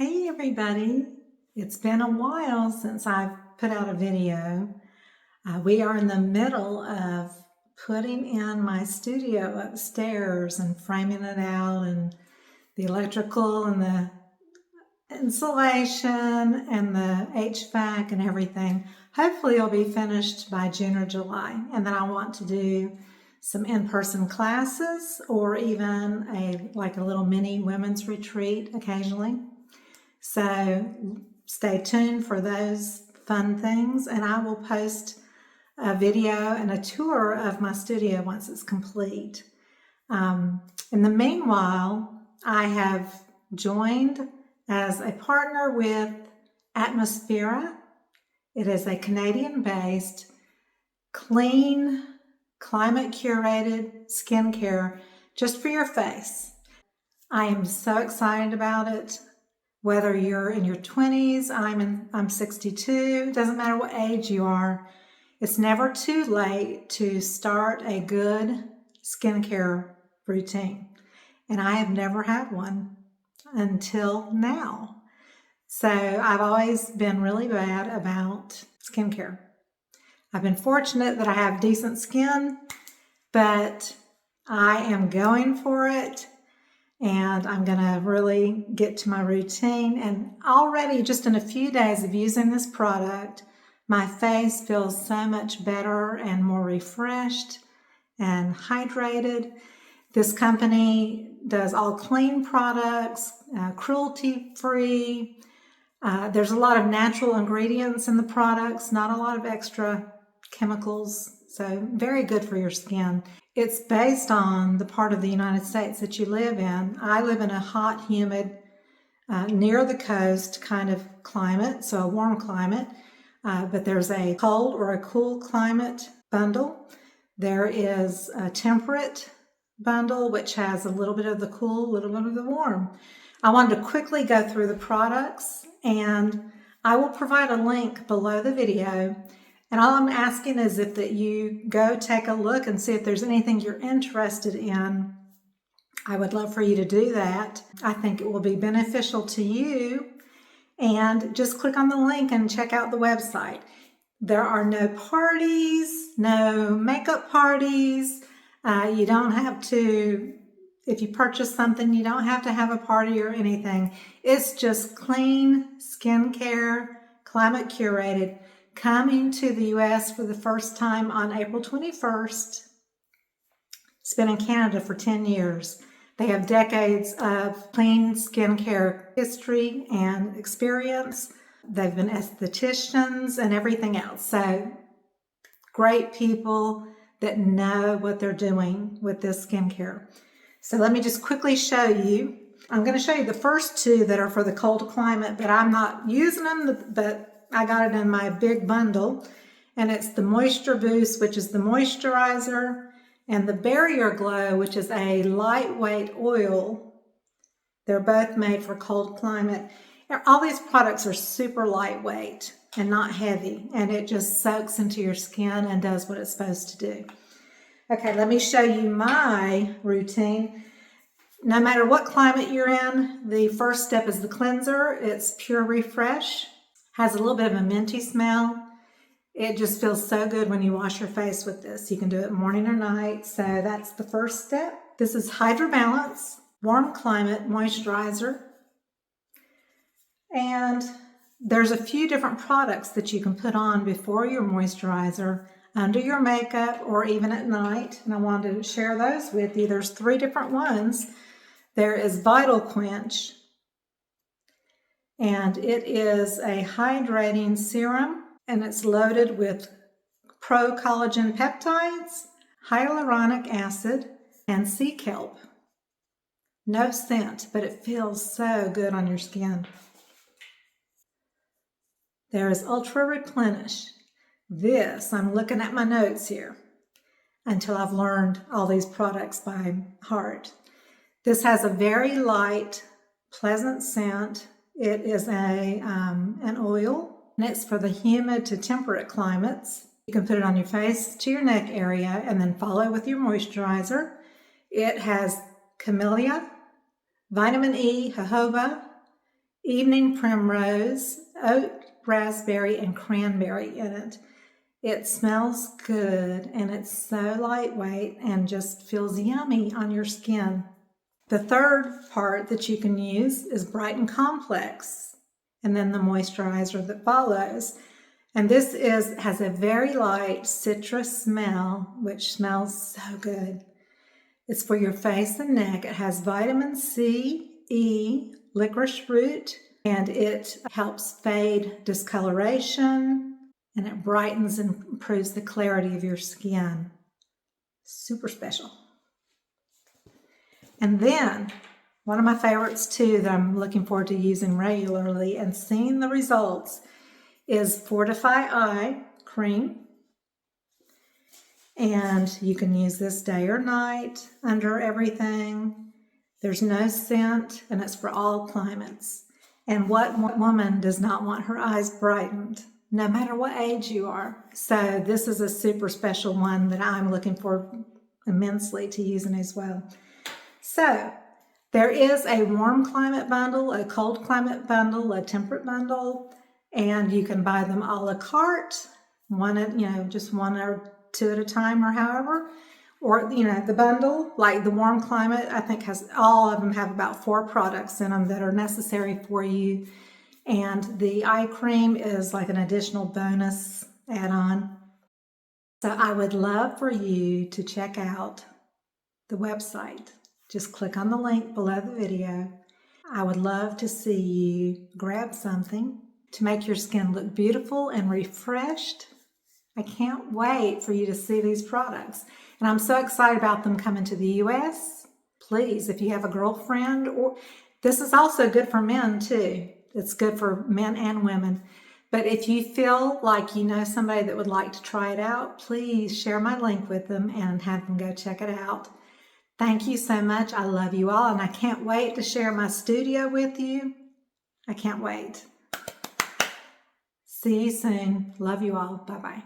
Hey everybody, it's been a while since I've put out a video. We are in the middle of putting in my studio upstairs and framing it out, and the electrical and the insulation and the HVAC and everything. Hopefully it'll be finished by June or July, and then I want to do some in-person classes or even a little mini women's retreat occasionally. So stay tuned for those fun things, and I will post a video and a tour of my studio once it's complete. In the meanwhile, I have joined as a partner with Atmosphera. It is a Canadian-based, clean, climate-curated skincare just for your face. I am so excited about it. Whether you're in your 20s, I'm 62, doesn't matter what age you are, it's never too late to start a good skincare routine. And I have never had one until now. So I've always been really bad about skincare. I've been fortunate that I have decent skin, but I am going for it. And I'm going to really get to my routine. And already, just in a few days of using this product, my face feels so much better and more refreshed and hydrated. This company does all clean products, cruelty-free. There's a lot of natural ingredients in the products, not a lot of extra chemicals. So very good for your skin. It's based on the part of the United States that you live in. I live in a hot, humid, near the coast kind of climate, so a warm climate. But there's a cold or a cool climate bundle. There is a temperate bundle, which has a little bit of the cool, a little bit of the warm. I wanted to quickly go through the products, and I will provide a link below the video. And all I'm asking is that you go take a look and see if there's anything you're interested in. I would love for you to do that. I think it will be beneficial to you. And just click on the link and check out the website. There are no parties, no makeup parties. You don't have to, if you purchase something, you don't have to have a party or anything. It's just clean skincare, climate curated, coming to the U.S. for the first time on April 21st. It's been in Canada for 10 years. They have decades of clean skincare history and experience. They've been estheticians and everything else. So great people that know what they're doing with this skincare. So let me just quickly show you. I'm going to show you the first two that are for the cold climate, but I'm not using them, but I got it in my big bundle, and it's the Moisture Boost, which is the moisturizer, and the Barrier Glow, which is a lightweight oil. They're both made for cold climate. All these products are super lightweight and not heavy, and it just soaks into your skin and does what it's supposed to do. Okay, let me show you my routine. No matter what climate you're in, the first step is the cleanser. It's Pure Refresh. Has a little bit of a minty smell. It just feels so good when you wash your face with this. You can do it morning or night. So that's the first step. This is Hydra Balance Warm Climate Moisturizer. And there's a few different products that you can put on before your moisturizer, under your makeup, or even at night. And I wanted to share those with you. There's 3 different ones. There is Vital Quench. And it is a hydrating serum, and it's loaded with pro-collagen peptides, hyaluronic acid, and sea kelp. No scent, but it feels so good on your skin. There is Ultra Replenish. This, I'm looking at my notes here until I've learned all these products by heart. This has a very light, pleasant scent. It is an oil, and it's for the humid to temperate climates. You can put it on your face to your neck area and then follow with your moisturizer. It has camellia, vitamin E, jojoba, evening primrose, oat, raspberry, and cranberry in it. It smells good and it's so lightweight and just feels yummy on your skin. The third part that you can use is Brighten Complex, and then the moisturizer that follows. And this has a very light citrus smell, which smells so good. It's for your face and neck. It has vitamin C, E, licorice root, and it helps fade discoloration, and it brightens and improves the clarity of your skin. Super special. And then, one of my favorites too that I'm looking forward to using regularly and seeing the results is Fortify Eye Cream. And you can use this day or night, under everything. There's no scent, and it's for all climates. And what woman does not want her eyes brightened, no matter what age you are? So this is a super special one that I'm looking forward immensely to using as well. So there is a warm climate bundle, a cold climate bundle, a temperate bundle, and you can buy them a la carte, just one or two at a time or however. Or, the bundle, like the warm climate, I think all of them have about 4 products in them that are necessary for you. And the eye cream is like an additional bonus add-on. So I would love for you to check out the website. Just click on the link below the video. I would love to see you grab something to make your skin look beautiful and refreshed. I can't wait for you to see these products. And I'm so excited about them coming to the US. Please, if you have a girlfriend, or this is also good for men too. It's good for men and women. But if you feel like you know somebody that would like to try it out, please share my link with them and have them go check it out. Thank you so much. I love you all, and I can't wait to share my studio with you. I can't wait. See you soon. Love you all. Bye-bye.